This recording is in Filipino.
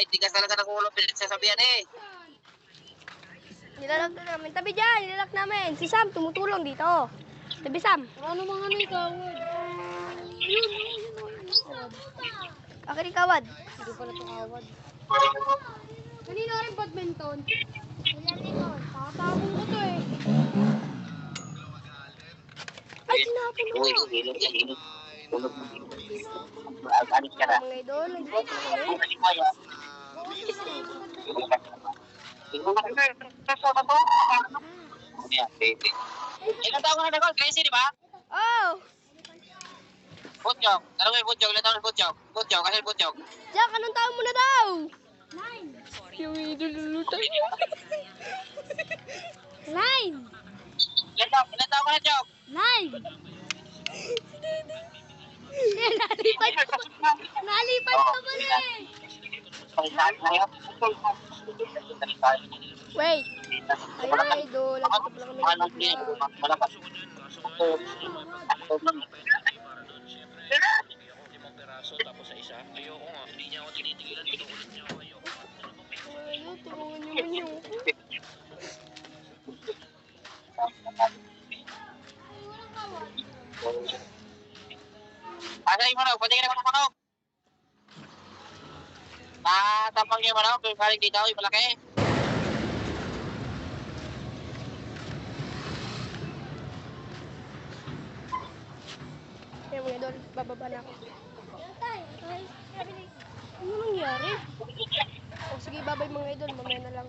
tigas talaga ng ulo, pinagsasabihan eh. Nilalak na namin. Tabi dyan, nilalak namin. Si Sam, tumutulong dito. Tabi Sam. Ano mga ano ikaw? Yun. Akin kawad. Hindi pala ito kawad. Kanina rin badminton. Ilan ito? Takatapong ko to eh. Ay, sinapon na. Hilog yan, hilog. Alis ka na. Mga idol, nag-fight na kami. Ilan taon ka na nagol? Crazy, di ba? Oh! Butchok. Alam mo yung butchok? Ilan taon na butchok? Butchok, kasi butchok. Jack, anong taon mo na daw? 9. Yung idol lulutan. 9. Ilan taon ka na, Chok? 9. Nalipad ka pa. Nalipad ka pa na eh. Wait. Ay, mga idol. Nagtutop lang kami ng vlog. Tapos sa isa, ayoko nga, hindi niya ako tinitigilan, tinuulit niya ako, ayoko. Ayun, tulungan niyo man yung Asa yung manok? Patingin naman ang manok. Tampang yung manok, yung galing dito, yung malaki. Kaya mga idol, bababa na ako. Ano nangyari? O sige, babay mga idol, mamaya na lang.